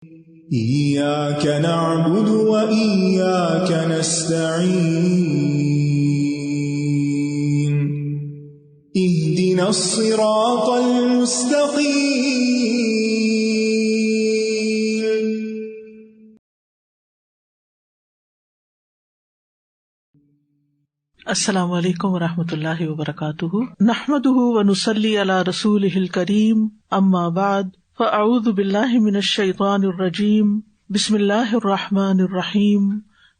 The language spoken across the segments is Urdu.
إياك نعبد وإياك نستعين اهدنا الصراط المستقيم. السلام علیکم ورحمۃ اللہ وبرکاتہ، نحمده ونصلی علی رسولہ الکریم، اما بعد فاعوذ باللہ من الشیطان الرجیم، بسم اللہ الرحمن الرحیم،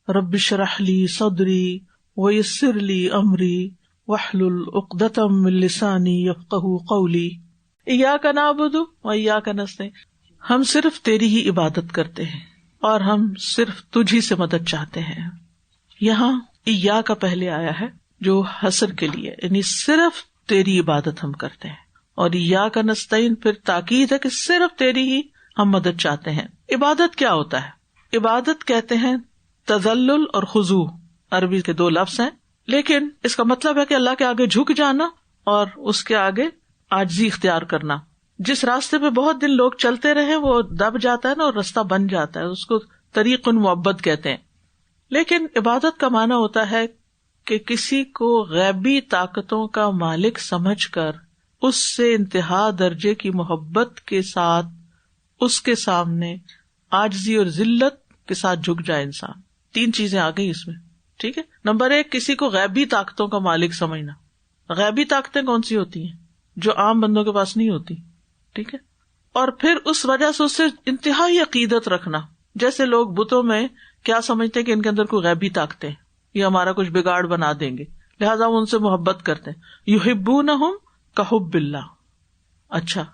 رب اشرح لی صدری ویسر لی امری واحلل عقدۃ من لسانی یفقہوا قولی۔ ایاک نعبد وایاک نستعین، ہم صرف تیری ہی عبادت کرتے ہیں اور ہم صرف تجھ ہی سے مدد چاہتے ہیں۔ یہاں ایاک کا پہلے آیا ہے جو حصر کے لیے، یعنی صرف تیری عبادت ہم کرتے ہیں، اور ایاک نستعین پھر تاکید ہے کہ صرف تیری ہی ہم مدد چاہتے ہیں۔ عبادت کیا ہوتا ہے؟ عبادت کہتے ہیں تذلل اور خضوع، عربی کے دو لفظ ہیں، لیکن اس کا مطلب ہے کہ اللہ کے آگے جھک جانا اور اس کے آگے عاجزی اختیار کرنا۔ جس راستے پہ بہت دن لوگ چلتے رہے وہ دب جاتا ہے نا، اور راستہ بن جاتا ہے، اس کو طریق معبد کہتے ہیں۔ لیکن عبادت کا معنی ہوتا ہے کہ کسی کو غیبی طاقتوں کا مالک سمجھ کر اس سے انتہا درجے کی محبت کے ساتھ اس کے سامنے عاجزی اور ذلت کے ساتھ جھک جائے انسان۔ تین چیزیں آ گئی اس میں، ٹھیک ہے۔ نمبر ایک، کسی کو غیبی طاقتوں کا مالک سمجھنا۔ غیبی طاقتیں کون سی ہوتی ہیں؟ جو عام بندوں کے پاس نہیں ہوتی، ٹھیک ہے۔ اور پھر اس وجہ سے اس سے انتہائی عقیدت رکھنا، جیسے لوگ بتوں میں کیا سمجھتے ہیں کہ ان کے اندر کوئی غیبی طاقتیں، یہ ہمارا کچھ بگاڑ بنا دیں گے، لہٰذا وہ ان سے محبت کرتے ہیں۔ یحبونہم کحب اللہ۔ اچھا،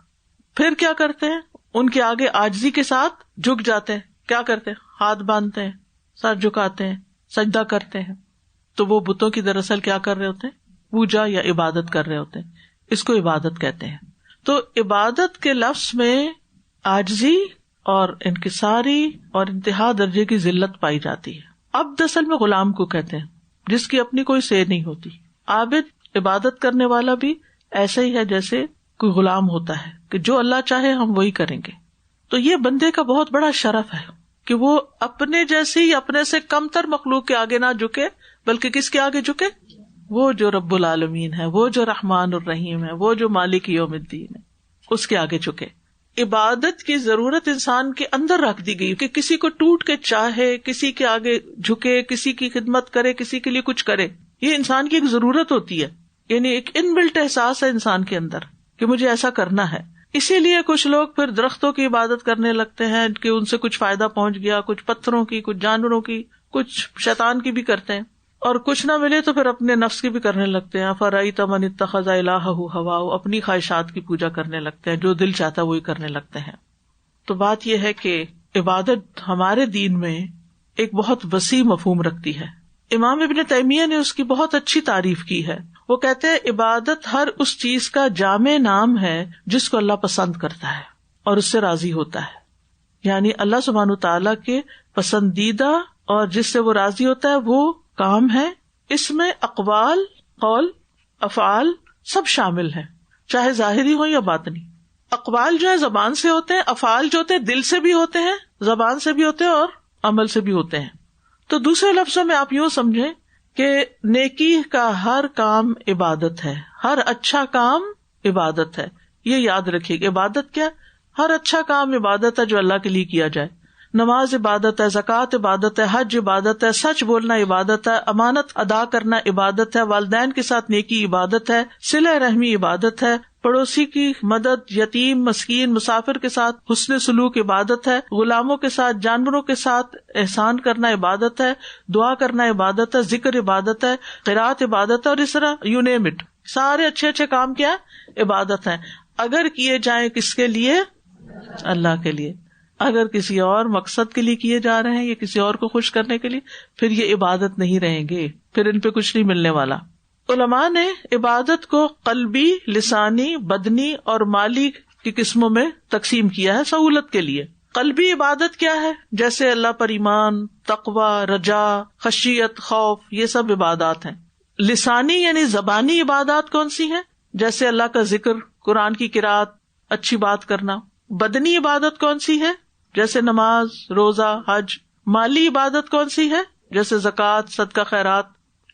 پھر کیا کرتے ہیں؟ ان کے آگے عاجزی کے ساتھ جھک جاتے ہیں۔ کیا کرتے ہیں؟ ہاتھ باندھتے ہیں، سر جھکاتے ہیں، سجدہ کرتے ہیں۔ تو وہ بتوں کی دراصل کیا کر رہے ہوتے ہیں؟ پوجا یا عبادت کر رہے ہوتے ہیں۔ اس کو عبادت کہتے ہیں۔ تو عبادت کے لفظ میں عاجزی اور انکساری اور انتہا درجے کی ذلت پائی جاتی ہے۔ عبد اصل میں غلام کو کہتے ہیں، جس کی اپنی کوئی سے نہیں ہوتی۔ عابد، عبادت کرنے والا بھی ایسا ہی ہے جیسے کوئی غلام ہوتا ہے کہ جو اللہ چاہے ہم وہی کریں گے۔ تو یہ بندے کا بہت بڑا شرف ہے کہ وہ اپنے جیسی اپنے سے کم تر مخلوق کے آگے نہ جھکے، بلکہ کس کے آگے جھکے؟ وہ جو رب العالمین ہے، وہ جو رحمان الرحیم ہے، وہ جو مالک یوم الدین ہے، اس کے آگے جھکے۔ عبادت کی ضرورت انسان کے اندر رکھ دی گئی کہ کسی کو ٹوٹ کے چاہے، کسی کے آگے جھکے، کسی کی خدمت کرے، کسی کے لیے کچھ کرے۔ یہ انسان کی ایک ضرورت ہوتی ہے، یعنی ایک ان بلٹ احساس ہے انسان کے اندر کہ مجھے ایسا کرنا ہے۔ اسی لیے کچھ لوگ پھر درختوں کی عبادت کرنے لگتے ہیں کہ ان سے کچھ فائدہ پہنچ گیا، کچھ پتھروں کی، کچھ جانوروں کی، کچھ شیطان کی بھی کرتے ہیں، اور کچھ نہ ملے تو پھر اپنے نفس کی بھی کرنے لگتے ہیں۔ فَرَأَيْتَ مَنِ اتَّخَذَ إِلَٰهَهُ هَوَاهُ، اپنی خواہشات کی پوجا کرنے لگتے ہیں، جو دل چاہتا ہے وہی کرنے لگتے ہیں۔ تو بات یہ ہے کہ عبادت ہمارے دین میں ایک بہت وسیع مفہوم رکھتی ہے۔ امام ابن تیمیہ نے اس کی بہت اچھی تعریف کی ہے۔ وہ کہتے ہیں عبادت ہر اس چیز کا جامع نام ہے جس کو اللہ پسند کرتا ہے اور اس سے راضی ہوتا ہے، یعنی اللہ سبحانہ تعالیٰ کے پسندیدہ اور جس سے وہ راضی ہوتا ہے وہ کام ہے۔ اس میں اقوال، قول، افعال سب شامل ہیں، چاہے ظاہری ہو یا باطنی۔ اقوال جو ہے زبان سے ہوتے ہیں، افعال جو ہوتے ہیں دل سے بھی ہوتے ہیں، زبان سے بھی ہوتے ہیں اور عمل سے بھی ہوتے ہیں۔ تو دوسرے لفظوں میں آپ یوں سمجھیں کہ نیکی کا ہر کام عبادت ہے، ہر اچھا کام عبادت ہے۔ یہ یاد رکھیے کہ عبادت کیا؟ ہر اچھا کام عبادت ہے جو اللہ کے لیے کیا جائے۔ نماز عبادت ہے، زکوٰۃ عبادت ہے، حج عبادت ہے، سچ بولنا عبادت ہے، امانت ادا کرنا عبادت ہے، والدین کے ساتھ نیکی عبادت ہے، صلہ رحمی عبادت ہے، پڑوسی کی مدد، یتیم، مسکین، مسافر کے ساتھ حسن سلوک عبادت ہے، غلاموں کے ساتھ، جانوروں کے ساتھ احسان کرنا عبادت ہے، دعا کرنا عبادت ہے، ذکر عبادت ہے، قرات عبادت ہے، اور اس طرح یو نیم اٹ، سارے اچھے اچھے کام کیا عبادت ہیں، اگر کیے جائیں کس کے لیے؟ اللہ کے لیے۔ اگر کسی اور مقصد کے لیے کیے جا رہے ہیں یا کسی اور کو خوش کرنے کے لیے، پھر یہ عبادت نہیں رہیں گے، پھر ان پہ کچھ نہیں ملنے والا۔ علماء نے عبادت کو قلبی، لسانی، بدنی اور مالی کی قسموں میں تقسیم کیا ہے سہولت کے لیے۔ قلبی عبادت کیا ہے؟ جیسے اللہ پر ایمان، تقوی، رجا، خشیت، خوف، یہ سب عبادات ہیں۔ لسانی یعنی زبانی عبادات کون سی ہیں؟ جیسے اللہ کا ذکر، قرآن کی قرات، اچھی بات کرنا۔ بدنی عبادت کون سی ہے؟ جیسے نماز، روزہ، حج. مالی عبادت کون سی ہے؟ جیسے زکوٰۃ، صدقہ، خیرات.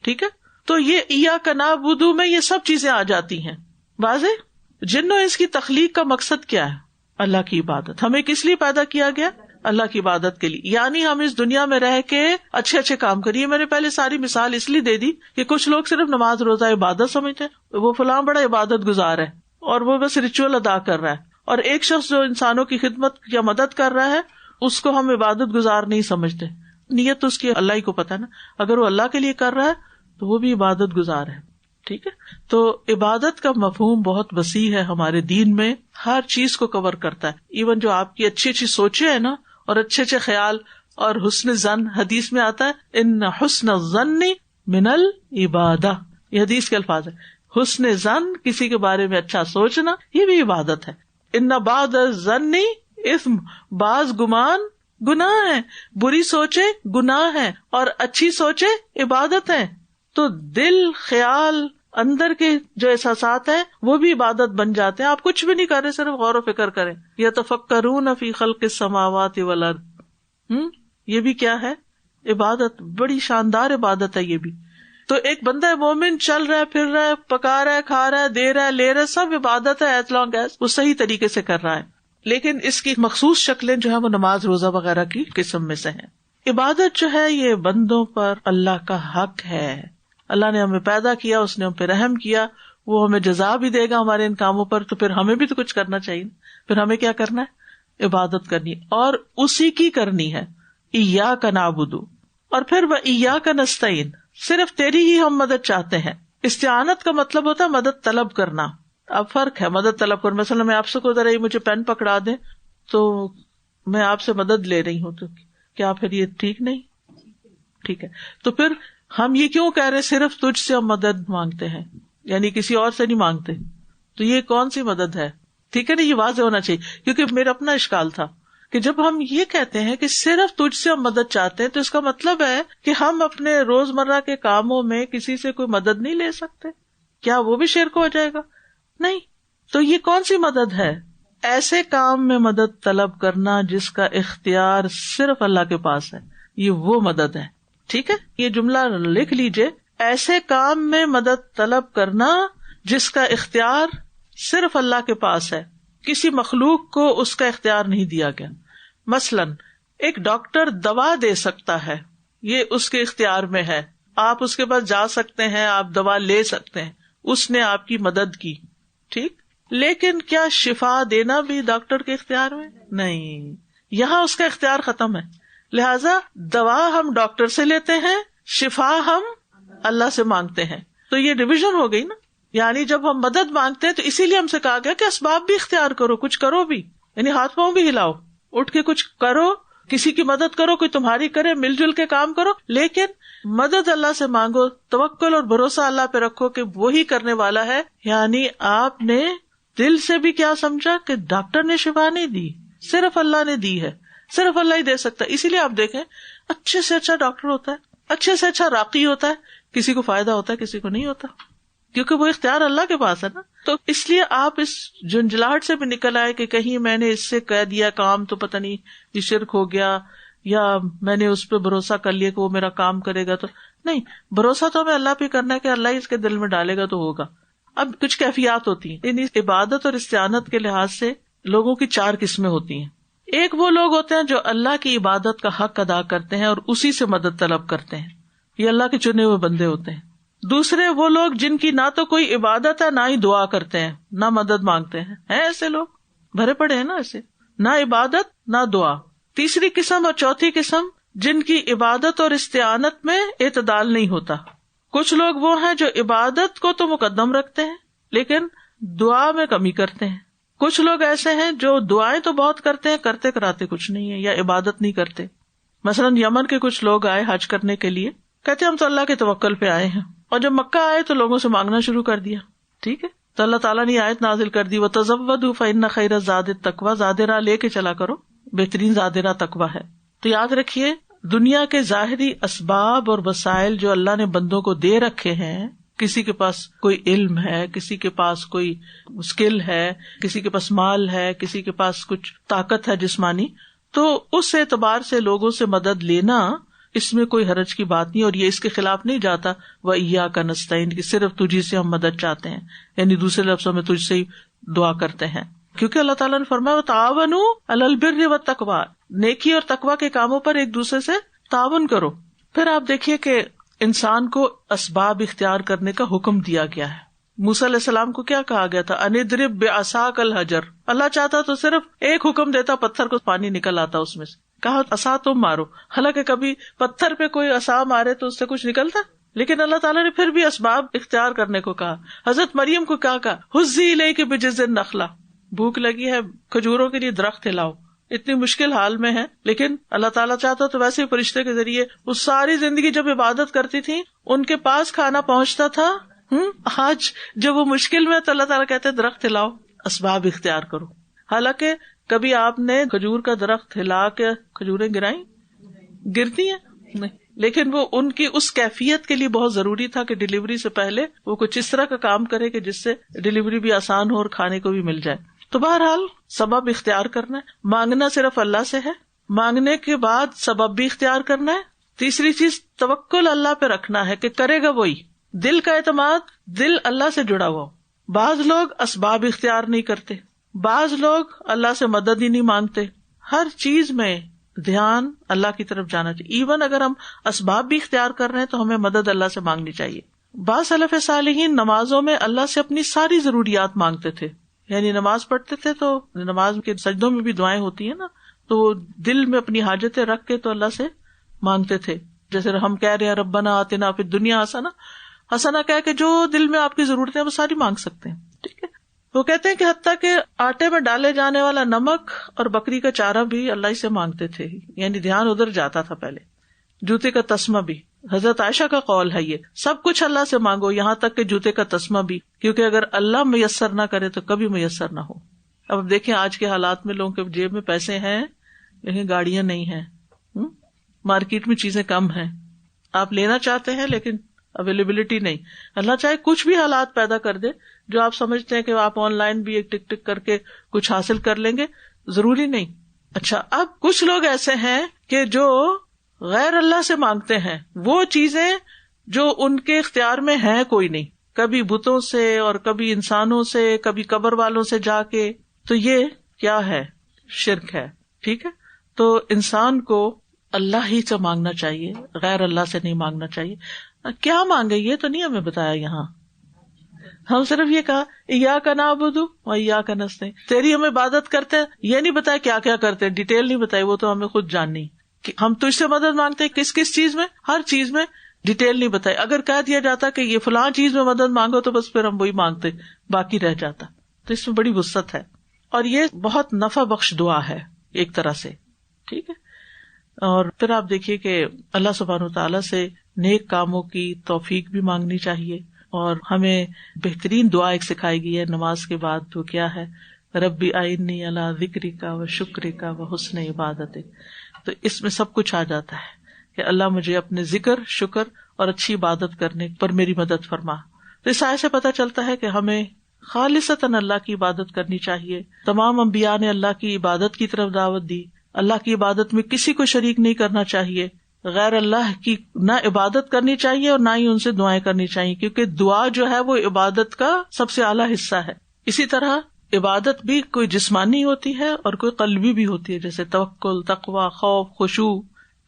ٹھیک ہے، تو یہ ایاک نعبد میں یہ سب چیزیں آ جاتی ہیں. واضح؟ جن و انس کی تخلیق کا مقصد کیا ہے؟ اللہ کی عبادت. ہمیں کس لیے پیدا کیا گیا؟ اللہ کی عبادت کے لیے. یعنی ہم اس دنیا میں رہ کے اچھے اچھے کام کریے. میں نے پہلے ساری مثال اس لیے دے دی کہ کچھ لوگ صرف نماز روزہ عبادت سمجھتے ہیں، وہ فلاں بڑا عبادت گزار ہے اور وہ بس ریچول ادا کر رہا ہے. اور ایک شخص جو انسانوں کی خدمت یا مدد کر رہا ہے اس کو ہم عبادت گزار نہیں سمجھتے. نیت تو اس کی اللہ ہی کو پتا نا. اگر وہ اللہ کے لیے کر رہا ہے تو وہ بھی عبادت گزار ہے. ٹھیک ہے، تو عبادت کا مفہوم بہت وسیع ہے ہمارے دین میں، ہر چیز کو کور کرتا ہے. ایون جو آپ کی اچھی اچھی سوچیں ہیں نا، اور اچھے اچھے خیال اور حسن ظن، حدیث میں آتا ہے ان حسن الظن من العبادہ، یہ حدیث کے الفاظ ہے. حسن ظن، کسی کے بارے میں اچھا سوچنا، یہ بھی عبادت ہے. ان بعض الظن اثم، بعض گمان گناہ ہے. بری سوچے گناہ ہے اور اچھی سوچے عبادت ہے. تو دل، خیال، اندر کے جو احساسات ہیں وہ بھی عبادت بن جاتے ہیں. آپ کچھ بھی نہیں کر رہے، صرف غور و فکر کریں. یتفکرون فی خلق السماوات والارض، یہ بھی کیا ہے؟ عبادت. بڑی شاندار عبادت ہے یہ بھی. تو ایک بندہ مومن چل رہا ہے، پھر رہا ہے، پکا رہا ہے، کھا رہا ہے، دے رہا ہے، لے رہا ہے، سب عبادت ہے ایز لانگ ایز وہ صحیح طریقے سے کر رہا ہے. لیکن اس کی مخصوص شکلیں جو ہے وہ نماز، روزہ وغیرہ کی قسم میں سے ہیں. عبادت جو ہے یہ بندوں پر اللہ کا حق ہے. اللہ نے ہمیں پیدا کیا، اس نے ہم پہ رحم کیا، وہ ہمیں جزا بھی دے گا ہمارے ان کاموں پر. تو پھر ہمیں بھی تو کچھ کرنا چاہیے. پھر ہمیں کیا کرنا ہے؟ عبادت کرنی، اور اسی کی کرنی ہے. ایاک نعبد، اور پھر وایاک نستعین، صرف تیری ہی ہم مدد چاہتے ہیں. استعانت کا مطلب ہوتا ہے مدد طلب کرنا. اب فرق ہے مدد طلب کرنا. مثلا میں آپ سے کو ذرا مجھے پین پکڑا دیں تو میں آپ سے مدد لے رہی ہوں، تو کیا پھر یہ ٹھیک نہیں؟ ٹھیک ہے. تو پھر ہم یہ کیوں کہہ رہے صرف تجھ سے ہم مدد مانگتے ہیں، یعنی کسی اور سے نہیں مانگتے؟ تو یہ کون سی مدد ہے؟ ٹھیک ہے نا، یہ واضح ہونا چاہیے. کیونکہ میرا اپنا اشکال تھا کہ جب ہم یہ کہتے ہیں کہ صرف تجھ سے ہم مدد چاہتے ہیں تو اس کا مطلب ہے کہ ہم اپنے روزمرہ کے کاموں میں کسی سے کوئی مدد نہیں لے سکتے. کیا وہ بھی شرک ہو جائے گا؟ نہیں. تو یہ کون سی مدد ہے؟ ایسے کام میں مدد طلب کرنا جس کا اختیار صرف اللہ کے پاس ہے، یہ وہ مدد ہے. ٹھیک ہے، یہ جملہ لکھ لیجئے. ایسے کام میں مدد طلب کرنا جس کا اختیار صرف اللہ کے پاس ہے، کسی مخلوق کو اس کا اختیار نہیں دیا گیا. مثلاً ایک ڈاکٹر دوا دے سکتا ہے، یہ اس کے اختیار میں ہے. آپ اس کے پاس جا سکتے ہیں، آپ دوا لے سکتے ہیں، اس نے آپ کی مدد کی. ٹھیک، لیکن کیا شفا دینا بھی ڈاکٹر کے اختیار میں؟ نہیں، یہاں اس کا اختیار ختم ہے. لہذا دوا ہم ڈاکٹر سے لیتے ہیں، شفا ہم اللہ سے مانگتے ہیں. تو یہ ڈویژن ہو گئی نا. یعنی جب ہم مدد مانگتے ہیں تو اسی لیے ہم سے کہا گیا کہ اسباب بھی اختیار کرو، کچھ کرو بھی، یعنی ہاتھ پاؤں بھی ہلاؤ، اٹھ کے کچھ کرو، کسی کی مدد کرو، کوئی تمہاری کرے، مل جل کے کام کرو. لیکن مدد اللہ سے مانگو، توکل اور بھروسہ اللہ پہ رکھو کہ وہی کرنے والا ہے. یعنی آپ نے دل سے بھی کیا سمجھا کہ ڈاکٹر نے شفا نہیں دی، صرف اللہ نے دی ہے، صرف اللہ ہی دے سکتا ہے. اسی لیے آپ دیکھیں اچھے سے اچھا ڈاکٹر ہوتا ہے، اچھے سے اچھا راقی ہوتا ہے، کسی کو فائدہ ہوتا ہے، کسی کو نہیں ہوتا، کیونکہ وہ اختیار اللہ کے پاس ہے نا. تو اس لیے آپ اس جھنجھلاہٹ سے بھی نکل آئے کہ کہیں میں نے اس سے کہہ دیا کام تو پتہ نہیں یہ شرک ہو گیا، یا میں نے اس پہ بھروسہ کر لیا کہ وہ میرا کام کرے گا. تو نہیں، بھروسہ تو ہمیں اللہ پہ کرنا ہے کہ اللہ ہی اس کے دل میں ڈالے گا تو ہوگا. اب کچھ کیفیات ہوتی ہیں. یعنی عبادت اور استعانت کے لحاظ سے لوگوں کی 4 قسمیں ہوتی ہیں. ایک وہ لوگ ہوتے ہیں جو اللہ کی عبادت کا حق ادا کرتے ہیں اور اسی سے مدد طلب کرتے ہیں، یہ اللہ کے چنے ہوئے بندے ہوتے ہیں. دوسرے وہ لوگ جن کی نہ تو کوئی عبادت ہے، نہ ہی دعا کرتے ہیں، نہ مدد مانگتے ہیں. ایسے لوگ بھرے پڑے ہیں نا ایسے، نہ عبادت نہ دعا. تیسری قسم اور چوتھی قسم جن کی عبادت اور استعانت میں اعتدال نہیں ہوتا. کچھ لوگ وہ ہیں جو عبادت کو تو مقدم رکھتے ہیں لیکن دعا میں کمی کرتے ہیں. کچھ لوگ ایسے ہیں جو دعائیں تو بہت کرتے ہیں، کرتے کراتے کچھ نہیں ہے، یا عبادت نہیں کرتے. مثلاً یمن کے کچھ لوگ آئے حج کرنے کے لیے، کہتے ہم تو اللہ کے توکل پہ آئے ہیں، اور جب مکہ آئے تو لوگوں سے مانگنا شروع کر دیا. ٹھیک ہے، تو اللہ تعالیٰ نے آیت نازل کر دی، وَتَزَوَّدُوا فَإِنَّ خَيْرَ الزَّادِ التَّقْوَىٰ، زاد راہ لے کے چلا کرو، بہترین زاد راہ تقویٰ ہے. تو یاد رکھیے دنیا کے ظاہری اسباب اور وسائل جو اللہ نے بندوں کو دے رکھے ہیں، کسی کے پاس کوئی علم ہے، کسی کے پاس کوئی اسکل ہے، کسی کے پاس مال ہے، کسی کے پاس کچھ طاقت ہے جسمانی، تو اس اعتبار سے لوگوں سے مدد لینا اس میں کوئی حرج کی بات نہیں، اور یہ اس کے خلاف نہیں جاتا وَإِيَّاكَ نَسْتَعِينُ کہ صرف تجھی سے ہم مدد چاہتے ہیں، یعنی دوسرے لفظوں میں تجھ سے ہی دعا کرتے ہیں، کیونکہ اللہ تعالیٰ نے فرمایا وَتَعَاوَنُوا عَلَى الْبِرِّ وَالتَّقْوَىٰ، نیکی اور تقویٰ کے کاموں پر ایک دوسرے سے تعاون کرو. پھر آپ دیکھیے کہ انسان کو اسباب اختیار کرنے کا حکم دیا گیا ہے. موسیٰ علیہ السلام کو کیا کہا گیا تھا؟ ان اضرب بعصاک الحجر. اللہ چاہتا تو صرف ایک حکم دیتا، پتھر کو پانی نکل آتا اس میں سے. کہا عصا تم مارو، حالانکہ کبھی پتھر پہ کوئی عصا مارے تو اس سے کچھ نکلتا، لیکن اللہ تعالیٰ نے پھر بھی اسباب اختیار کرنے کو کہا. حضرت مریم کو کیا کہا؟ ہزی الیک بجذع النخلہ، بھوک لگی ہے کھجوروں کے لیے درخت ہلاؤ. اتنی مشکل حال میں ہے، لیکن اللہ تعالیٰ چاہتا تو ویسے فرشتے کے ذریعے وہ ساری زندگی جب عبادت کرتی تھی ان کے پاس کھانا پہنچتا تھا. آج جب وہ مشکل میں تو اللہ تعالیٰ کہتے درخت ہلاؤ، اسباب اختیار کرو. حالانکہ کبھی آپ نے کھجور کا درخت ہلا کے کھجوریں گرائیں؟ گرتی ہیں نہیں، لیکن وہ ان کی اس کیفیت کے لیے بہت ضروری تھا کہ ڈلیوری سے پہلے وہ کچھ اس طرح کا کام کرے کہ جس سے ڈلیوری بھی آسان ہو اور کھانے کو بھی مل جائے. تو بہرحال سبب اختیار کرنا ہے. مانگنا صرف اللہ سے ہے، مانگنے کے بعد سبب بھی اختیار کرنا ہے. تیسری چیز توکل اللہ پہ رکھنا ہے کہ کرے گا وہی. دل کا اعتماد، دل اللہ سے جڑا ہوا. بعض لوگ اسباب اختیار نہیں کرتے، بعض لوگ اللہ سے مدد ہی نہیں مانگتے. ہر چیز میں دھیان اللہ کی طرف جانا چاہیے. ایون اگر ہم اسباب بھی اختیار کر رہے ہیں تو ہمیں مدد اللہ سے مانگنی چاہیے. بعض سلف صالحین نمازوں میں اللہ سے اپنی ساری ضروریات مانگتے تھے. یعنی نماز پڑھتے تھے تو نماز کے سجدوں میں بھی دعائیں ہوتی ہیں نا، تو وہ دل میں اپنی حاجتیں رکھ کے تو اللہ سے مانگتے تھے. جیسے ہم کہہ رہے ہیں ربنا آتنا فی الدنیا حسنہ، حسنہ کہہ کے جو دل میں آپ کی ضرورتیں وہ ساری مانگ سکتے ہیں. ٹھیک ہے. وہ کہتے ہیں کہ حتیٰ کہ آٹے میں ڈالے جانے والا نمک اور بکری کا چارہ بھی اللہ ہی سے مانگتے تھے، یعنی دھیان ادھر جاتا تھا پہلے. جوتے کا تسمہ بھی، حضرت عائشہ کا قول ہے یہ، سب کچھ اللہ سے مانگو یہاں تک کہ جوتے کا تسمہ بھی، کیونکہ اگر اللہ میسر نہ کرے تو کبھی میسر نہ ہو. اب دیکھیں آج کے حالات میں لوگوں کے جیب میں پیسے ہیں لیکن گاڑیاں نہیں ہیں، مارکیٹ میں چیزیں کم ہیں، آپ لینا چاہتے ہیں لیکن اویلیبلٹی نہیں. اللہ چاہے کچھ بھی حالات پیدا کر دے جو آپ سمجھتے ہیں کہ آپ آن لائن بھی ایک ٹک ٹک کر کے کچھ حاصل کر لیں گے، ضروری نہیں. اچھا، اب کچھ لوگ ایسے ہیں کہ جو غیر اللہ سے مانگتے ہیں وہ چیزیں جو ان کے اختیار میں ہیں کوئی نہیں، کبھی بتوں سے اور کبھی انسانوں سے، کبھی قبر والوں سے جا کے. تو یہ کیا ہے؟ شرک ہے. ٹھیک ہے. تو انسان کو اللہ ہی سے مانگنا چاہیے، غیر اللہ سے نہیں مانگنا چاہیے. کیا مانگے یہ تو نہیں ہمیں بتایا یہاں. ہم صرف یہ کہا ایاک نعبد و ایاک نستعین، تیری ہم عبادت کرتے ہیں، یہ نہیں بتایا کیا کیا کرتے ہیں، ڈیٹیل نہیں بتائی، وہ تو ہمیں خود جاننی کہ ہم تجھ سے مدد مانگتے ہیں کس کس چیز میں، ہر چیز میں ڈیٹیل نہیں بتائی. اگر کہہ دیا جاتا کہ یہ فلاں چیز میں مدد مانگو تو بس پھر ہم وہی مانگتے، باقی رہ جاتا. تو اس میں بڑی وسعت ہے اور یہ بہت نفع بخش دعا ہے ایک طرح سے. ٹھیک ہے. اور پھر آپ دیکھیے کہ اللہ سبحانہ وتعالیٰ سے نیک کاموں کی توفیق بھی مانگنی چاہیے. اور ہمیں بہترین دعا ایک سکھائی گئی ہے نماز کے بعد، وہ کیا ہے؟ ربی اعنی علی ذکرک و شکرک و حسن عبادتک. تو اس میں سب کچھ آ جاتا ہے کہ اللہ مجھے اپنے ذکر، شکر اور اچھی عبادت کرنے پر میری مدد فرما. تو اس آیت سے پتہ چلتا ہے کہ ہمیں خالصتاً اللہ کی عبادت کرنی چاہیے. تمام انبیاء نے اللہ کی عبادت کی طرف دعوت دی. اللہ کی عبادت میں کسی کو شریک نہیں کرنا چاہیے. غیر اللہ کی نہ عبادت کرنی چاہیے اور نہ ہی ان سے دعائیں کرنی چاہیے، کیونکہ دعا جو ہے وہ عبادت کا سب سے اعلیٰ حصہ ہے. اسی طرح عبادت بھی کوئی جسمانی ہوتی ہے اور کوئی قلبی بھی ہوتی ہے، جیسے توکل، تقوی، خوف، خشوع.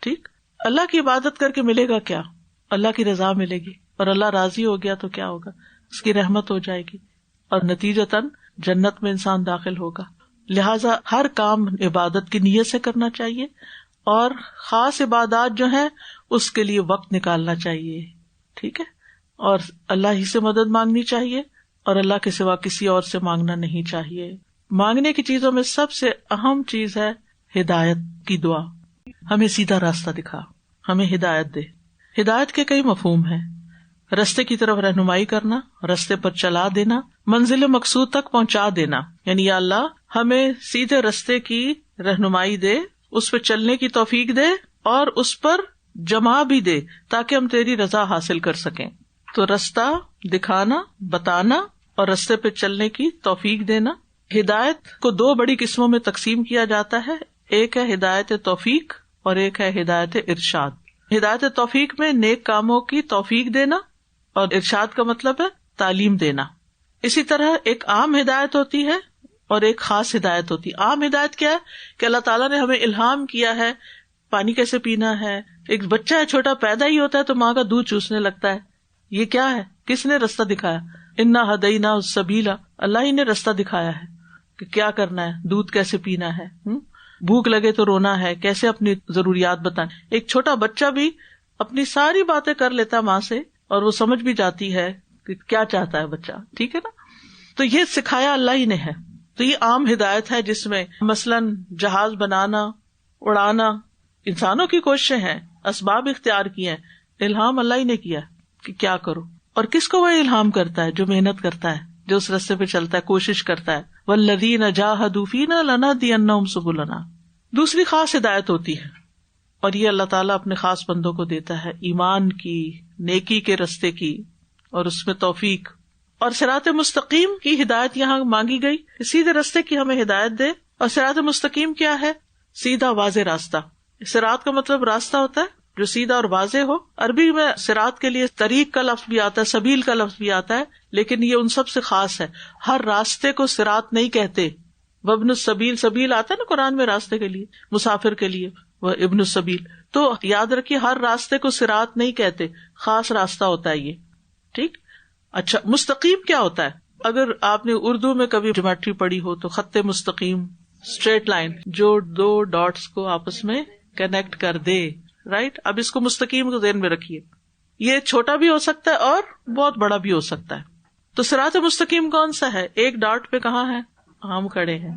ٹھیک. اللہ کی عبادت کر کے ملے گا کیا؟ اللہ کی رضا ملے گی، اور اللہ راضی ہو گیا تو کیا ہوگا؟ اس کی رحمت ہو جائے گی اور نتیجتاً جنت میں انسان داخل ہوگا. لہذا ہر کام عبادت کی نیت سے کرنا چاہیے اور خاص عبادات جو ہیں اس کے لیے وقت نکالنا چاہیے. ٹھیک ہے. اور اللہ ہی سے مدد مانگنی چاہیے اور اللہ کے سوا کسی اور سے مانگنا نہیں چاہیے. مانگنے کی چیزوں میں سب سے اہم چیز ہے ہدایت کی دعا. ہمیں سیدھا راستہ دکھا، ہمیں ہدایت دے. ہدایت کے کئی مفہوم ہیں. رستے کی طرف رہنمائی کرنا، رستے پر چلا دینا، منزل مقصود تک پہنچا دینا. یعنی یا اللہ ہمیں سیدھے رستے کی رہنمائی دے، اس پہ چلنے کی توفیق دے اور اس پر جمع بھی دے تاکہ ہم تیری رضا حاصل کر سکیں. تو رستہ دکھانا، بتانا اور رستے پہ چلنے کی توفیق دینا. ہدایت کو دو بڑی قسموں میں تقسیم کیا جاتا ہے. ایک ہے ہدایت توفیق اور ایک ہے ہدایت ارشاد. ہدایت توفیق میں نیک کاموں کی توفیق دینا اور ارشاد کا مطلب ہے تعلیم دینا. اسی طرح ایک عام ہدایت ہوتی ہے اور ایک خاص ہدایت ہوتی ہے. عام ہدایت کیا ہے کہ اللہ تعالیٰ نے ہمیں الہام کیا ہے پانی کیسے پینا ہے. ایک بچہ ہے چھوٹا پیدا ہی ہوتا ہے تو ماں کا دودھ چوسنے لگتا ہے. یہ کیا ہے؟ کس نے رستہ دکھایا؟ انا ہدینا السبیلا، اللہ ہی نے رستہ دکھایا ہے کہ کیا کرنا ہے، دودھ کیسے پینا ہے، بھوک لگے تو رونا ہے، کیسے اپنی ضروریات بتائیں. ایک چھوٹا بچہ بھی اپنی ساری باتیں کر لیتا ہے ماں سے اور وہ سمجھ بھی جاتی ہے کہ کیا چاہتا ہے بچہ. ٹھیک ہے نا؟ تو یہ سکھایا اللہ ہی نے ہے. تو یہ عام ہدایت ہے جس میں مثلاً جہاز بنانا، اڑانا انسانوں کی کوششیں ہیں، اسباب اختیار کیے ہیں، الہام اللہ ہی نے کیا کہ کیا کرو. اور کس کو وہ الہام کرتا ہے؟ جو محنت کرتا ہے، جو اس راستے پہ چلتا ہے، کوشش کرتا ہے. والذین جاہدوا فینا لنہدینہم سبلنا. دوسری خاص ہدایت ہوتی ہے اور یہ اللہ تعالیٰ اپنے خاص بندوں کو دیتا ہے، ایمان کی، نیکی کے راستے کی اور اس میں توفیق. اور صراط مستقیم کی ہدایت یہاں مانگی گئی، سیدھے راستے کی ہمیں ہدایت دے. اور صراط مستقیم کیا ہے؟ سیدھا واضح راستہ. صراط کا مطلب راستہ ہوتا ہے جو سیدھا اور واضح ہو. عربی میں صراط کے لیے طریق کا لفظ بھی آتا ہے، سبیل کا لفظ بھی آتا ہے، لیکن یہ ان سب سے خاص ہے. ہر راستے کو صراط نہیں کہتے. وابن السبیل، سبیل آتا ہے نا قرآن میں راستے کے لیے، مسافر کے لیے وہ ابن السبیل. تو یاد رکھیے ہر راستے کو صراط نہیں کہتے، خاص راستہ ہوتا ہے یہ. ٹھیک. اچھا، مستقیم کیا ہوتا ہے؟ اگر آپ نے اردو میں کبھی جیومیٹری پڑھی ہو تو خط مستقیم، اسٹریٹ لائن جو دو ڈاٹس کو آپس میں کنیکٹ کر دے. رائٹ. اب اس کو مستقیم کو ذہن میں رکھیے. یہ چھوٹا بھی ہو سکتا ہے اور بہت بڑا بھی ہو سکتا ہے. تو صراط مستقیم کون سا ہے؟ ایک ڈاٹ پہ کہاں ہے؟ ہم کھڑے ہیں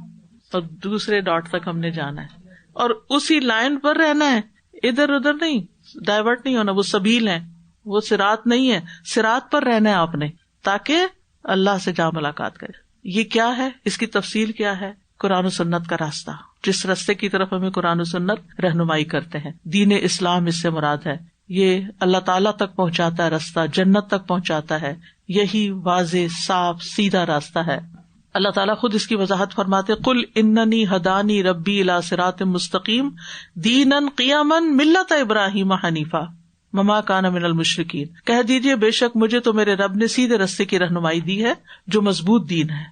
اور دوسرے ڈاٹ تک ہم نے جانا ہے اور اسی لائن پر رہنا ہے، ادھر ادھر نہیں، ڈائیورٹ نہیں ہونا. وہ سبیل ہے، وہ صراط نہیں ہے. صراط پر رہنا ہے آپ نے تاکہ اللہ سے جا ملاقات کرے. یہ کیا ہے؟ اس کی تفصیل کیا ہے؟ قرآن و سنت کا راستہ، جس راستے کی طرف ہمیں قرآن و سنت رہنمائی کرتے ہیں. دین اسلام اس سے مراد ہے. یہ اللہ تعالیٰ تک پہنچاتا ہے راستہ، جنت تک پہنچاتا ہے. یہی واضح صاف سیدھا راستہ ہے. اللہ تعالیٰ خود اس کی وضاحت فرماتے، قل اننی ہدانی ربی الی صراط مستقیم دینا قیاما ملت ابراہیم حنیفا وما کان من المشرکین. کہہ دیجیے بے شک مجھے تو میرے رب نے سیدھے راستے کی رہنمائی دی ہے جو مضبوط دین ہے.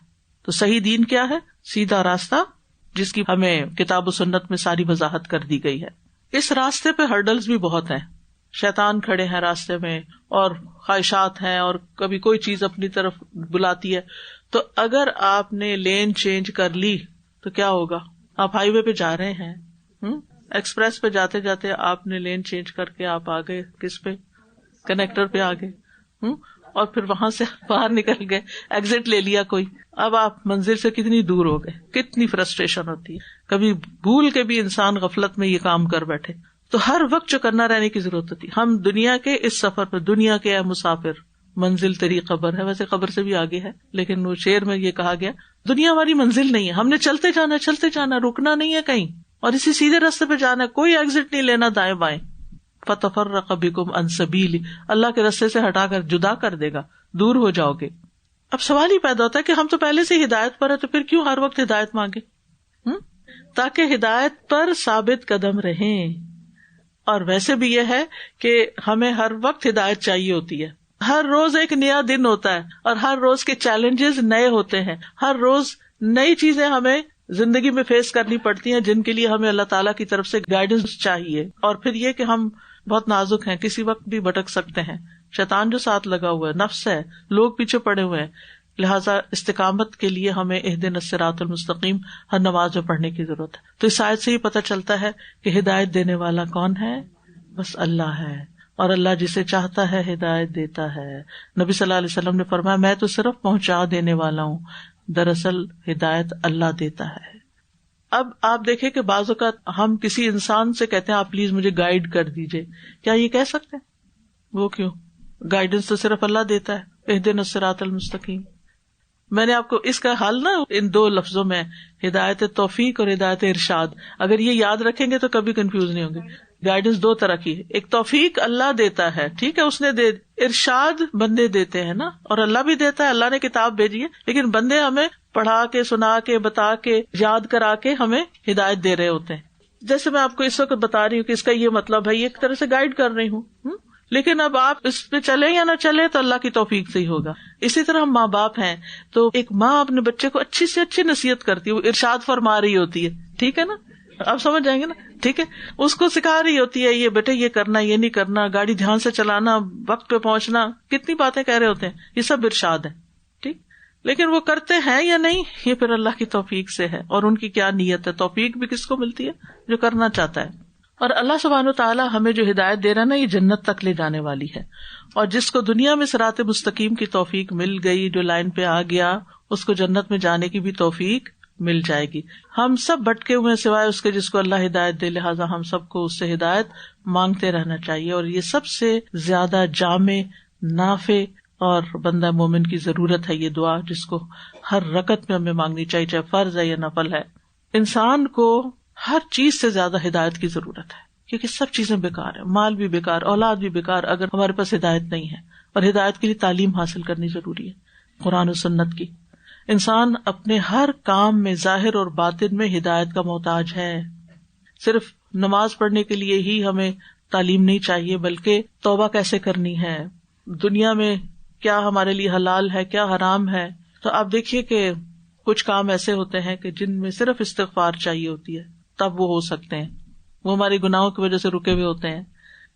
تو صحیح دین کیا ہے؟ سیدھا راستہ جس کی ہمیں کتاب و سنت میں ساری وضاحت کر دی گئی ہے. اس راستے پہ ہرڈلز بھی بہت ہیں. شیطان کھڑے ہیں راستے میں اور خواہشات ہیں اور کبھی کوئی چیز اپنی طرف بلاتی ہے. تو اگر آپ نے لین چینج کر لی تو کیا ہوگا؟ آپ ہائی وے پہ جا رہے ہیں، ایکسپریس پہ جاتے جاتے آپ نے لین چینج کر کے آپ آگے کس پہ؟ کنیکٹر پہ آگے، اور پھر وہاں سے باہر نکل گئے، ایگزٹ لے لیا کوئی. اب آپ منزل سے کتنی دور ہو گئے. کتنی فرسٹریشن ہوتی ہے. کبھی بھول کے بھی انسان غفلت میں یہ کام کر بیٹھے. تو ہر وقت چوکنا رہنے کی ضرورت ہوتی. ہم دنیا کے اس سفر پہ، دنیا کے مسافر، منزل تیری قبر ہے. ویسے قبر سے بھی آگے ہے، لیکن وہ شعر میں یہ کہا گیا دنیا ہماری منزل نہیں ہے. ہم نے چلتے جانا، رکنا نہیں ہے کہیں، اور اسی سیدھے راستے پہ جانا ہے. کوئی ایگزٹ نہیں لینا دائیں بائیں. فَتَفَرَّقَ بِكُمْ عَنْ سَبِيلِ، اللہ کے راستے سے ہٹا کر جدا کر دے گا، دور ہو جاؤ گے. اب سوال ہی پیدا ہوتا ہے کہ ہم تو پہلے سے ہدایت پر ہے تو پھر کیوں ہر وقت ہدایت مانگے؟ تاکہ ہدایت پر ثابت قدم رہیں. اور ویسے بھی یہ ہے کہ ہمیں ہر وقت ہدایت چاہیے ہوتی ہے. ہر روز ایک نیا دن ہوتا ہے اور ہر روز کے چیلنجز نئے ہوتے ہیں. ہر روز نئی چیزیں ہمیں زندگی میں فیس کرنی پڑتی ہیں جن کے لیے ہمیں اللہ تعالیٰ کی طرف سے گائیڈنس چاہیے. اور پھر یہ کہ ہم بہت نازک ہیں، کسی وقت بھی بھٹک سکتے ہیں. شیطان جو ساتھ لگا ہوا ہے، نفس ہے، لوگ پیچھے پڑے ہوئے ہیں. لہٰذا استقامت کے لیے ہمیں اہدنا الصراط المستقیم ہر نماز میں پڑھنے کی ضرورت ہے. تو اس آیت سے ہی پتہ چلتا ہے کہ ہدایت دینے والا کون ہے؟ بس اللہ ہے. اور اللہ جسے چاہتا ہے ہدایت دیتا ہے. نبی صلی اللہ علیہ وسلم نے فرمایا میں تو صرف پہنچا دینے والا ہوں، دراصل ہدایت اللہ دیتا ہے. اب آپ دیکھیں کہ بعض اوقات ہم کسی انسان سے کہتے ہیں آپ پلیز مجھے گائیڈ کر دیجئے. کیا یہ کہہ سکتے ہیں؟ وہ کیوں؟ گائیڈنس تو صرف اللہ دیتا ہے. اہدنا الصراط المستقیم. میں نے آپ کو اس کا حل نا ان دو لفظوں میں، ہدایت توفیق اور ہدایت ارشاد، اگر یہ یاد رکھیں گے تو کبھی کنفیوز نہیں ہوں گے. گائیڈنس دو طرح کی ہے. ایک توفیق اللہ دیتا ہے، ٹھیک ہے، اس نے ارشاد بندے دیتے ہیں نا، اور اللہ بھی دیتا ہے، اللہ نے کتاب بھیجی ہے، لیکن بندے ہمیں پڑھا کے سنا کے بتا کے یاد کرا کے ہمیں ہدایت دے رہے ہوتے ہیں. جیسے میں آپ کو اس وقت بتا رہی ہوں کہ اس کا یہ مطلب ہے, یہ ایک طرح سے گائیڈ کر رہی ہوں, لیکن اب آپ اس پہ چلے یا نہ چلے تو اللہ کی توفیق سے ہی ہوگا. اسی طرح ہم ماں باپ ہیں تو ایک ماں اپنے بچے کو اچھی سے اچھی نصیحت کرتی ہے, وہ ارشاد فرما رہی ہوتی ہے, ٹھیک ہے نا, آپ سمجھ جائیں گے نا, ٹھیک ہے, اس کو سکھا رہی ہوتی ہے یہ بیٹے یہ کرنا یہ نہیں کرنا, گاڑی دھیان سے چلانا, وقت پہ پہنچنا, کتنی باتیں کہہ رہے ہوتے ہیں, یہ سب ارشاد ہے, ٹھیک. لیکن وہ کرتے ہیں یا نہیں یہ پھر اللہ کی توفیق سے ہے, اور ان کی کیا نیت ہے. توفیق بھی کس کو ملتی ہے؟ جو کرنا چاہتا ہے. اور اللہ سبحانہ وتعالیٰ ہمیں جو ہدایت دے رہا نا یہ جنت تک لے جانے والی ہے, اور جس کو دنیا میں صراط مستقیم کی توفیق مل گئی, جو لائن پہ آ گیا, اس کو جنت میں جانے کی بھی توفیق مل جائے گی. ہم سب بھٹکے ہوئے سوائے اس کے جس کو اللہ ہدایت دے, لہٰذا ہم سب کو اس سے ہدایت مانگتے رہنا چاہیے. اور یہ سب سے زیادہ جامع, نافع اور بندہ مومن کی ضرورت ہے یہ دعا, جس کو ہر رکعت میں ہمیں مانگنی چاہیے, چاہے فرض ہے یا نفل ہے. انسان کو ہر چیز سے زیادہ ہدایت کی ضرورت ہے, کیونکہ سب چیزیں بیکار ہیں, مال بھی بیکار, اولاد بھی بیکار, اگر ہمارے پاس ہدایت نہیں ہے. اور ہدایت کے لیے تعلیم حاصل کرنی ضروری ہے, قرآن و سنت کی. انسان اپنے ہر کام میں ظاہر اور باطن میں ہدایت کا محتاج ہے. صرف نماز پڑھنے کے لیے ہی ہمیں تعلیم نہیں چاہیے, بلکہ توبہ کیسے کرنی ہے, دنیا میں کیا ہمارے لیے حلال ہے کیا حرام ہے. تو آپ دیکھیے کہ کچھ کام ایسے ہوتے ہیں کہ جن میں صرف استغفار چاہیے ہوتی ہے تب وہ ہو سکتے ہیں, وہ ہماری گناہوں کی وجہ سے رکے ہوئے ہوتے ہیں.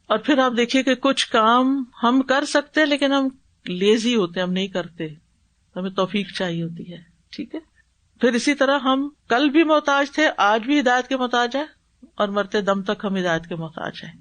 اور پھر آپ دیکھیے کہ کچھ کام ہم کر سکتے ہیں لیکن ہم لیزی ہوتے ہیں, ہم نہیں کرتے, ہمیں توفیق چاہیے ہوتی ہے, ٹھیک ہے. پھر اسی طرح ہم کل بھی محتاج تھے, آج بھی ہدایت کے محتاج ہیں, اور مرتے دم تک ہم ہدایت کے محتاج ہیں.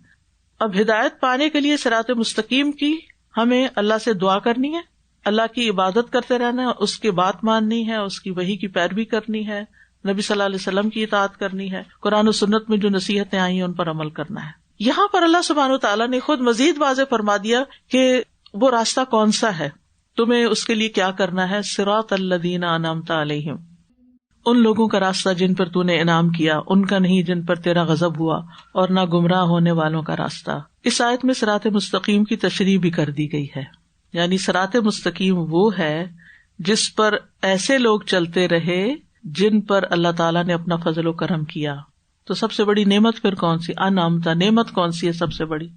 اب ہدایت پانے کے لیے صراط مستقیم کی ہمیں اللہ سے دعا کرنی ہے, اللہ کی عبادت کرتے رہنا ہے, اس کی بات ماننی ہے, اس کی وحی کی پیروی کرنی ہے, نبی صلی اللہ علیہ وسلم کی اطاعت کرنی ہے, قرآن و سنت میں جو نصیحتیں آئی ہیں ان پر عمل کرنا ہے. یہاں پر اللہ سبحانہ وتعالیٰ نے خود مزید واضح فرما دیا کہ وہ راستہ کون سا ہے, تمہیں اس کے لیے کیا کرنا ہے. صراط الذین انعمت علیہم, ان لوگوں کا راستہ جن پر تو نے انعام کیا, ان کا نہیں جن پر تیرا غضب ہوا, اور نہ گمراہ ہونے والوں کا راستہ. اس آیت میں صراط مستقیم کی تشریح بھی کر دی گئی ہے, یعنی صراط مستقیم وہ ہے جس پر ایسے لوگ چلتے رہے جن پر اللہ تعالیٰ نے اپنا فضل و کرم کیا. تو سب سے بڑی نعمت پھر کون سی؟ انعمتا, نعمت کون سی ہے سب سے بڑی؟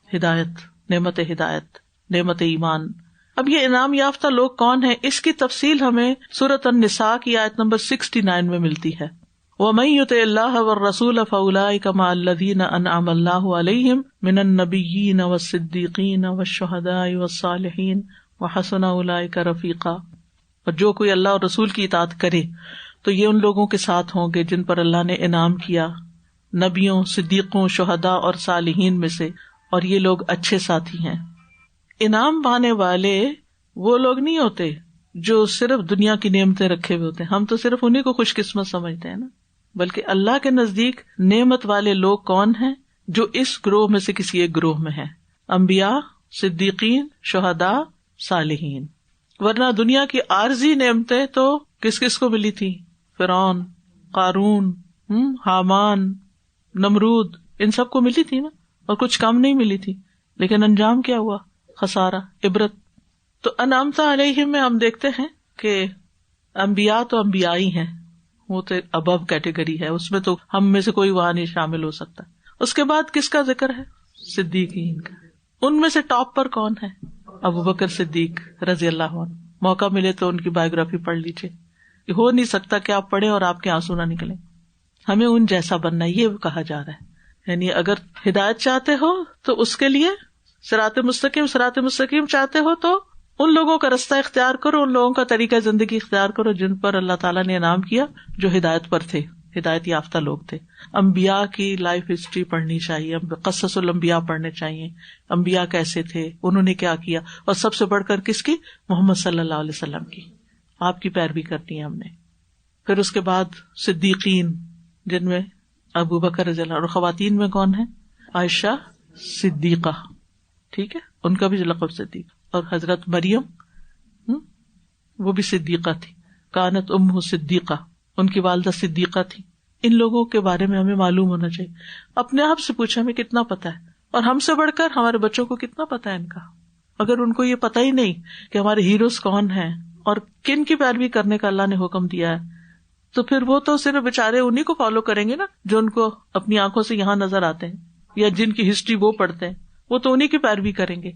ہدایت, نعمت ہدایت, نعمت ایمان. اب یہ انعام یافتہ لوگ کون ہیں, اس کی تفصیل ہمیں سورۃ النساء کی آیت نمبر 69 میں ملتی ہے. وَمَن يُطِعِ اللَّهَ وَالرَّسُولَ فَأُولَٰئِكَ مَعَ الَّذِينَ أَنْعَمَ اللَّهُ عَلَيْهِم مِّنَ النَّبِيِّينَ وَالصِّدِّيقِينَ وَالشُّهَدَاءِ وَالصَّالِحِينَ وَحَسُنَ أُولَٰئِكَ رَفِيقًا. اور جو کوئی اللہ اور رسول کی اطاعت کرے تو یہ ان لوگوں کے ساتھ ہوں گے جن پر اللہ نے انعام کیا, نبیوں, صدیقوں, شہداء اور صالحین میں سے, اور یہ لوگ اچھے ساتھی ہیں. انعام پانے والے وہ لوگ نہیں ہوتے جو صرف دنیا کی نعمتیں رکھے ہوئے ہوتے ہیں, ہم تو صرف انہیں کو خوش قسمت سمجھتے ہیں نا, بلکہ اللہ کے نزدیک نعمت والے لوگ کون ہیں؟ جو اس گروہ میں سے کسی ایک گروہ میں ہیں, انبیاء, صدیقین, شہداء, صالحین. ورنہ دنیا کی عارضی نعمتیں تو کس کس کو ملی تھی؟ فرعون, قارون, حامان, نمرود, ان سب کو ملی تھی نا, اور کچھ کم نہیں ملی تھی, لیکن انجام کیا ہوا؟ خسارہ, عبرت. تو انعمتا علیہم میں ہم دیکھتے ہیں کہ انبیاء تو انبیاء ہی ہیں, وہ تو ابو کیٹیگری ہے, اس میں تو ہم میں سے کوئی وہاں نہیں شامل ہو سکتا. اس کے بعد کس کا ذکر ہے؟ صدیقین کا. ان میں سے ٹاپ پر کون ہے؟ ابو بکر صدیق رضی اللہ عنہ. موقع ملے تو ان کی بایوگرافی پڑھ لیجیے, ہو نہیں سکتا کہ آپ پڑھیں اور آپ کے آنسو نہ نکلیں. ہمیں ان جیسا بننا ہے, یہ کہا جا رہا ہے. یعنی اگر ہدایت چاہتے ہو تو اس کے لیے صراط مستقیم چاہتے ہو تو ان لوگوں کا رستہ اختیار کرو, ان لوگوں کا طریقہ زندگی اختیار کرو جن پر اللہ تعالیٰ نے انعام کیا, جو ہدایت پر تھے, ہدایت یافتہ لوگ تھے. انبیاء کی لائف ہسٹری پڑھنی چاہیے, قصص الانبیاء پڑھنے چاہیے, انبیاء کیسے تھے, انہوں نے کیا کیا, اور سب سے بڑھ کر کس کی؟ محمد صلی اللہ علیہ وسلم کی, آپ کی پیروی کرنی ہے ہم نے. پھر اس کے بعد صدیقین جن میں ابو بکر رضی اللہ عنہ, اور خواتین میں کون ہے؟ عائشہ صدیقہ, ٹھیک ہے, ان کا بھی لقب صدیق. اور حضرت مریم وہ بھی صدیقہ تھی, کانت امہ صدیقہ, ان کی والدہ صدیقہ تھی. ان لوگوں کے بارے میں ہمیں معلوم ہونا چاہیے. اپنے آپ سے پوچھا ہمیں کتنا پتا ہے, اور ہم سے بڑھ کر ہمارے بچوں کو کتنا پتا ہے ان کا. اگر ان کو یہ پتا ہی نہیں کہ ہمارے ہیروز کون ہیں اور کن کی پیروی کرنے کا اللہ نے حکم دیا ہے، تو پھر وہ تو صرف بےچارے انہیں کو فالو کریں گے نا جو ان کو اپنی آنکھوں سے یہاں نظر آتے ہیں یا جن کی ہسٹری وہ پڑھتے ہیں، وہ تو انہیں کی پیروی کریں گے.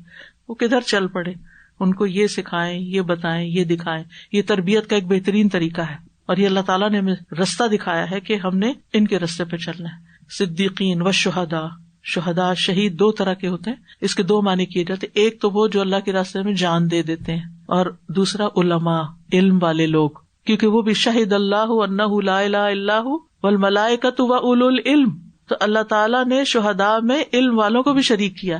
وہ کدھر چل پڑے، ان کو یہ سکھائیں، یہ بتائیں، یہ دکھائیں. یہ تربیت کا ایک بہترین طریقہ ہے، اور یہ اللہ تعالیٰ نے ہمیں رستہ دکھایا ہے کہ ہم نے ان کے رستے پہ چلنا ہے. صدیقین و شہداء شہید دو طرح کے ہوتے ہیں، اس کے دو معنی کیے جاتے ہیں. ایک تو وہ جو اللہ کے راستے میں جان دے دیتے ہیں، اور دوسرا علماء، علم والے لوگ، کیونکہ وہ بھی شہد اللہ انہ لا الہ الا ھو والملائکۃ واولو العلم. تو اللہ تعالیٰ نے شہداء میں علم والوں کو بھی شریک کیا،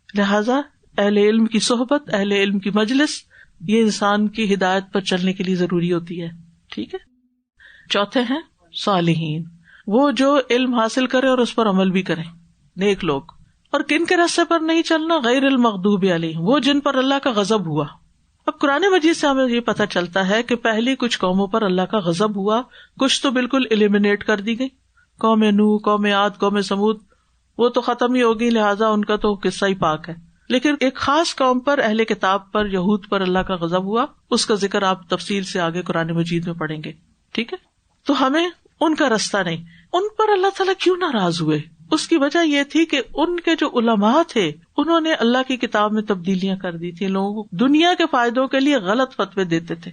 لہذا اہل علم کی صحبت، اہل علم کی مجلس، یہ انسان کی ہدایت پر چلنے کے لیے ضروری ہوتی ہے. ٹھیک ہے. چوتھے ہیں صالحین، وہ جو علم حاصل کرے اور اس پر عمل بھی کریں، نیک لوگ. اور کن کے راستے پر نہیں چلنا؟ غیر المغضوب علیہم، وہ جن پر اللہ کا غضب ہوا. اب قرآن مجید سے ہمیں یہ پتہ چلتا ہے کہ پہلی کچھ قوموں پر اللہ کا غضب ہوا، کچھ تو بالکل ایلیمینیٹ کر دی گئی، قوم نوح، قوم عاد، قوم سمود، وہ تو ختم ہی ہوگی، لہٰذا ان کا تو قصہ ہی پاک ہے. لیکن ایک خاص قوم پر، اہل کتاب پر، یہود پر اللہ کا غضب ہوا، اس کا ذکر آپ تفصیل سے آگے قرآن مجید میں پڑھیں گے. ٹھیک ہے. تو ہمیں ان کا رستہ نہیں. ان پر اللہ تعالیٰ کیوں ناراض ہوئے؟ اس کی وجہ یہ تھی کہ ان کے جو علماء تھے انہوں نے اللہ کی کتاب میں تبدیلیاں کر دی تھی، لوگوں کو دنیا کے فائدوں کے لیے غلط فتوے دیتے تھے،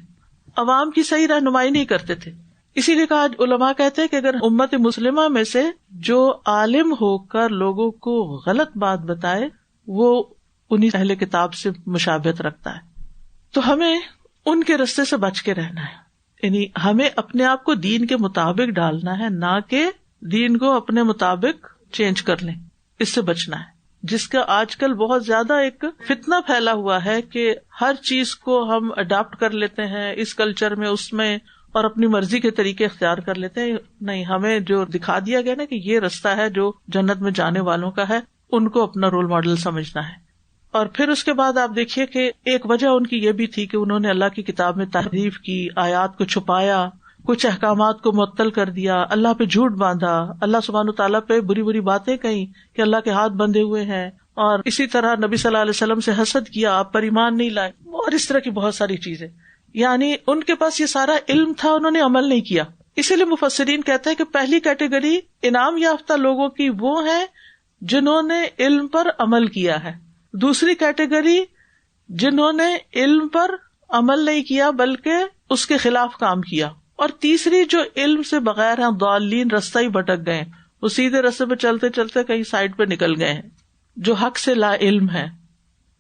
عوام کی صحیح رہنمائی نہیں کرتے تھے. اسی لیے کہا علماء کہتے ہیں کہ اگر امت مسلمہ میں سے جو عالم ہو کر لوگوں کو غلط بات بتائے وہ انہیں اہل کتاب سے مشابہت رکھتا ہے. تو ہمیں ان کے رستے سے بچ کے رہنا ہے، یعنی ہمیں اپنے آپ کو دین کے مطابق ڈالنا ہے، نہ کہ دین کو اپنے مطابق چینج کر لیں. اس سے بچنا ہے، جس کا آج کل بہت زیادہ ایک فتنہ پھیلا ہوا ہے کہ ہر چیز کو ہم اڈاپٹ کر لیتے ہیں اس کلچر میں، اس میں، اور اپنی مرضی کے طریقے اختیار کر لیتے ہیں. نہیں، ہمیں جو دکھا دیا گیا نا کہ یہ رستہ ہے جو جنت میں جانے والوں کا ہے، ان کو اپنا رول ماڈل سمجھنا ہے. اور پھر اس کے بعد آپ دیکھیے کہ ایک وجہ ان کی یہ بھی تھی کہ انہوں نے اللہ کی کتاب میں تحریف کی، آیات کو چھپایا، کچھ احکامات کو معطل کر دیا، اللہ پہ جھوٹ باندھا، اللہ سبحانہ تعالیٰ پہ بری بری باتیں کہیں کہ اللہ کے ہاتھ بندھے ہوئے ہیں، اور اسی طرح نبی صلی اللہ علیہ وسلم سے حسد کیا، آپ پر ایمان نہیں لائے، اور اس طرح کی بہت ساری چیزیں. یعنی ان کے پاس یہ سارا علم تھا، انہوں نے عمل نہیں کیا. اسی لیے مفسرین کہتے ہیں کہ پہلی کیٹیگری انعام یافتہ لوگوں کی وہ ہے جنہوں نے علم پر عمل کیا ہے، دوسری کیٹیگری جنہوں نے علم پر عمل نہیں کیا بلکہ اس کے خلاف کام کیا، اور تیسری جو علم سے بغیر ہیں، ضالین، رستہ ہی بھٹک گئے، وہ سیدھے رستے پہ چلتے چلتے کہیں سائڈ پہ نکل گئے ہیں، جو حق سے لا علم ہے.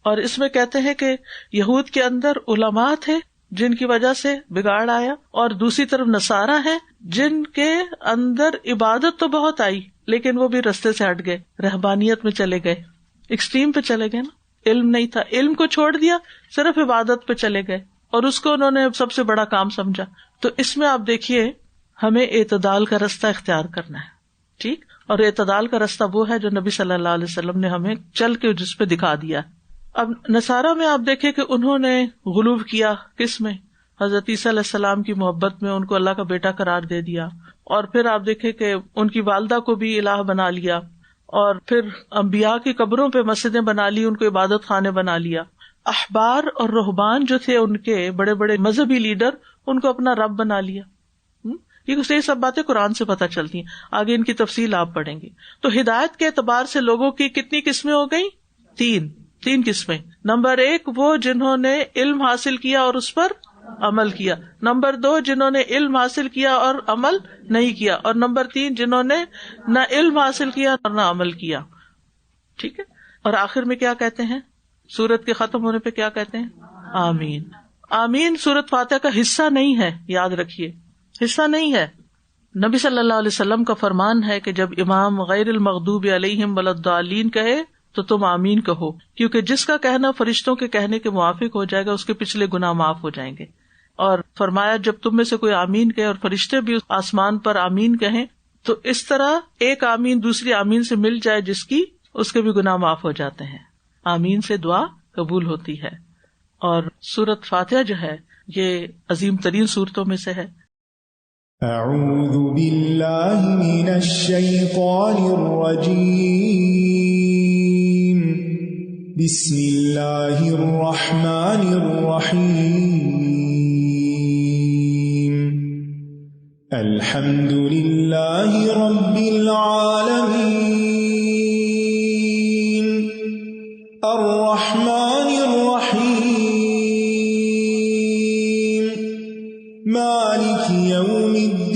اور اس میں کہتے ہیں کہ یہود کے اندر علماء تھے جن کی وجہ سے بگاڑ آیا، اور دوسری طرف نصارہ ہیں جن کے اندر عبادت تو بہت آئی لیکن وہ بھی رستے سے ہٹ گئے، رہبانیت میں چلے گئے، ایکسٹریم پہ چلے گئے نا. علم نہیں تھا، علم کو چھوڑ دیا، صرف عبادت پہ چلے گئے، اور اس کو انہوں نے سب سے بڑا کام سمجھا. تو اس میں آپ دیکھیے ہمیں اعتدال کا رستہ اختیار کرنا ہے. ٹھیک. اور اعتدال کا رستہ وہ ہے جو نبی صلی اللہ علیہ وسلم نے ہمیں چل کے جس پہ دکھا دیا. اب نصارہ میں آپ دیکھیں کہ انہوں نے غلو کیا، کس میں؟ حضرت عیسیٰ علیہ السلام کی محبت میں، ان کو اللہ کا بیٹا قرار دے دیا. اور پھر آپ دیکھیں کہ ان کی والدہ کو بھی الہ بنا لیا، اور پھر انبیاء کی قبروں پہ مسجدیں بنا لی، ان کو عبادت خانے بنا لیا. احبار اور رہبان جو تھے ان کے بڑے بڑے مذہبی لیڈر، ان کو اپنا رب بنا لیا. یہ سب باتیں قرآن سے پتہ چلتی ہیں، آگے ان کی تفصیل آپ پڑھیں گے. تو ہدایت کے اعتبار سے لوگوں کی کتنی قسمیں ہو گئی؟ تین قسمیں. نمبر 1 وہ جنہوں نے علم حاصل کیا اور اس پر عمل کیا. نمبر 2 جنہوں نے علم حاصل کیا اور عمل نہیں کیا. اور نمبر 3 جنہوں نے نہ علم حاصل کیا اور نہ عمل کیا. ٹھیک ہے. اور آخر میں کیا کہتے ہیں؟ سورت کے ختم ہونے پہ کیا کہتے ہیں؟ آمین. آمین سورت فاتحہ کا حصہ نہیں ہے، یاد رکھیے، حصہ نہیں ہے. نبی صلی اللہ علیہ وسلم کا فرمان ہے کہ جب امام غیر المغضوب علیہم ولا الضالین کہے تو تم آمین کہو، کیونکہ جس کا کہنا فرشتوں کے کہنے کے موافق ہو جائے گا اس کے پچھلے گناہ معاف ہو جائیں گے. اور فرمایا جب تم میں سے کوئی آمین کہے اور فرشتے بھی آسمان پر آمین کہیں تو اس طرح ایک آمین دوسری آمین سے مل جائے جس کی اس کے بھی گناہ معاف ہو جاتے ہیں. آمین سے دعا قبول ہوتی ہے. اور سورت فاتحہ جو ہے یہ عظیم ترین سورتوں میں سے ہے. اعوذ باللہ من الشیطان الرجیم، بسم اللہ الرحمن الرحیم. الحمد للہ رب العالمین الرحمن الرحیم مالک یوم الدین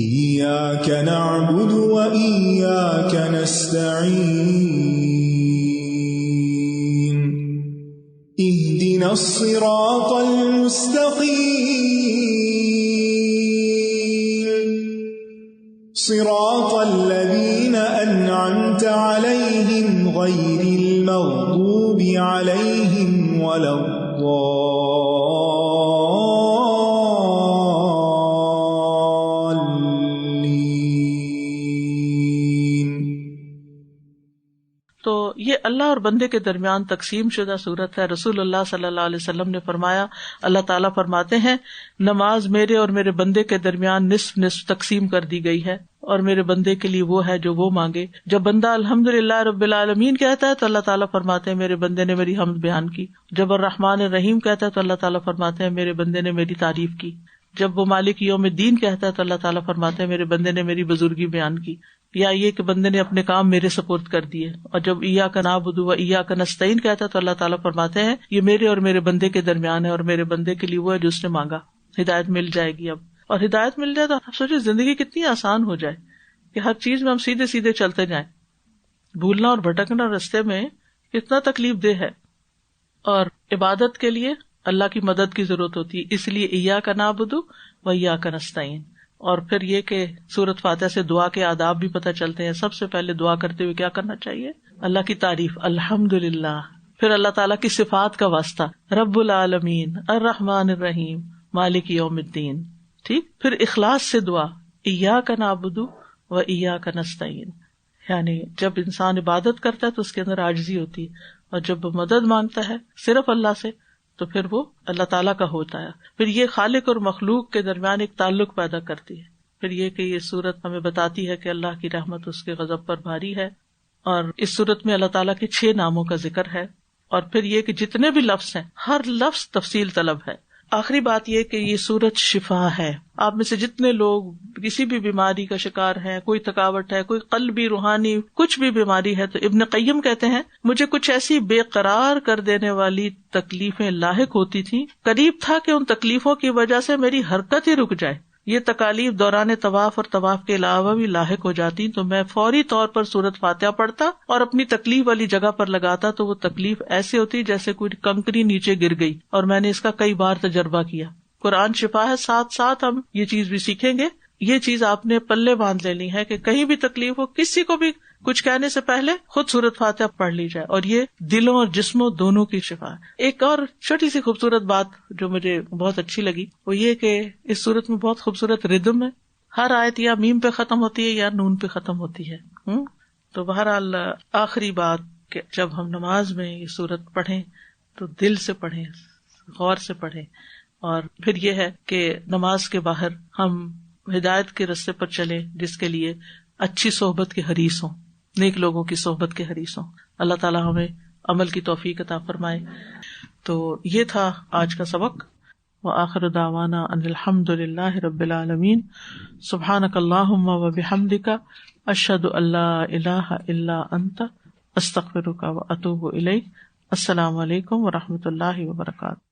ایاک نعبد و ایاک نستعین اهدنا الصراط المستقيم صراط الذين أنعمت عليهم غير المغضوب عليهم ولا الضالين. تو یہ اللہ اور بندے کے درمیان تقسیم شدہ صورت ہے. رسول اللہ صلی اللہ علیہ وسلم نے فرمایا، اللہ تعالیٰ فرماتے ہیں نماز میرے اور میرے بندے کے درمیان نصف نصف تقسیم کر دی گئی ہے، اور میرے بندے کے لیے وہ ہے جو وہ مانگے. جب بندہ الحمدللہ رب العالمین کہتا ہے تو اللہ تعالیٰ فرماتے ہیں میرے بندے نے میری حمد بیان کی. جب الرحمن الرحیم کہتا ہے تو اللہ تعالیٰ فرماتے ہیں میرے بندے نے میری تعریف کی. جب وہ مالک یوم الدین کہتا ہے تو اللہ تعالیٰ فرماتے ہیں میرے بندے نے میری بزرگی بیان کی. یا یہ کہ بندے نے اپنے کام میرے سپرد کر دیے. اور جب ایاک نعبد و ایاک نستعین کہتا ہے تو اللہ تعالیٰ فرماتے ہیں یہ میرے اور میرے بندے کے درمیان ہے، اور میرے بندے کے لیے وہ ہے جو اس نے مانگا. ہدایت مل جائے گی. اب اور ہدایت مل جائے تو آپ سوچیں زندگی کتنی آسان ہو جائے کہ ہر چیز میں ہم سیدھے سیدھے چلتے جائیں. بھولنا اور بھٹکنا رستے میں کتنا تکلیف دہ ہے. اور عبادت کے لیے اللہ کی مدد کی ضرورت ہوتی ہے، اس لیے ایاک نعبد و ایاک نستعین. اور پھر یہ کہ سورۃ فاتحہ سے دعا کے آداب بھی پتہ چلتے ہیں. سب سے پہلے دعا کرتے ہوئے کیا کرنا چاہیے؟ اللہ کی تعریف، الحمدللہ. پھر اللہ تعالیٰ کی صفات کا واسطہ، رب العالمین الرحمن الرحیم مالک یوم الدین. ٹھیک. پھر اخلاص سے دعا، ایاک نعبد و ایاک نستعین. یعنی جب انسان عبادت کرتا ہے تو اس کے اندر عاجزی ہوتی ہے، اور جب مدد مانگتا ہے صرف اللہ سے تو پھر وہ اللہ تعالیٰ کا ہوتا ہے. پھر یہ خالق اور مخلوق کے درمیان ایک تعلق پیدا کرتی ہے. پھر یہ کہ یہ سورت ہمیں بتاتی ہے کہ اللہ کی رحمت اس کے غضب پر بھاری ہے. اور اس سورت میں اللہ تعالیٰ کے 6 ناموں کا ذکر ہے. اور پھر یہ کہ جتنے بھی لفظ ہیں ہر لفظ تفصیل طلب ہے. آخری بات یہ کہ یہ سورت شفا ہے. آپ میں سے جتنے لوگ کسی بھی بیماری کا شکار ہیں، کوئی تھکاوٹ ہے، کوئی قلبی روحانی کچھ بھی بیماری ہے، تو ابن قیم کہتے ہیں مجھے کچھ ایسی بے قرار کر دینے والی تکلیفیں لاحق ہوتی تھیں، قریب تھا کہ ان تکلیفوں کی وجہ سے میری حرکت ہی رک جائے. یہ تکالیف دوران طواف اور طواف کے علاوہ بھی لاحق ہو جاتی تو میں فوری طور پر سورت فاتحہ پڑھتا اور اپنی تکلیف والی جگہ پر لگاتا تو وہ تکلیف ایسے ہوتی جیسے کوئی کنکری نیچے گر گئی. اور میں نے اس کا کئی بار تجربہ کیا. قرآن شفا ہے. ساتھ ساتھ ہم یہ چیز بھی سیکھیں گے. یہ چیز آپ نے پلے باندھ لینی ہے کہ کہیں بھی تکلیف ہو، کسی کو بھی کچھ کہنے سے پہلے خود سورت فاتحہ پڑھ لی جائے، اور یہ دلوں اور جسموں دونوں کی شفا ہے. ایک اور چھوٹی سی خوبصورت بات جو مجھے بہت اچھی لگی وہ یہ کہ اس سورت میں بہت خوبصورت ردم ہے. ہر آیت یا میم پہ ختم ہوتی ہے یا نون پہ ختم ہوتی ہے. تو بہرحال آخری بات کہ جب ہم نماز میں یہ سورت پڑھیں تو دل سے پڑھیں، غور سے پڑھیں. اور پھر یہ ہے کہ نماز کے باہر ہم ہدایت کے راستے پر چلیں، جس کے لیے اچھی صحبت کے حریص ہوں، نیک لوگوں کی صحبت کے حریص ہوں. اللہ تعالیٰ ہمیں عمل کی توفیق عطا فرمائے. تو یہ تھا آج کا سبق. وآخر دعوانا ان الحمد للہ رب العالمین. سبحانک اللہم وبحمدک اشہد ان لا الہ الا انت استغفرک واتوب الیک. السلام علیکم ورحمۃ اللہ وبرکاتہ.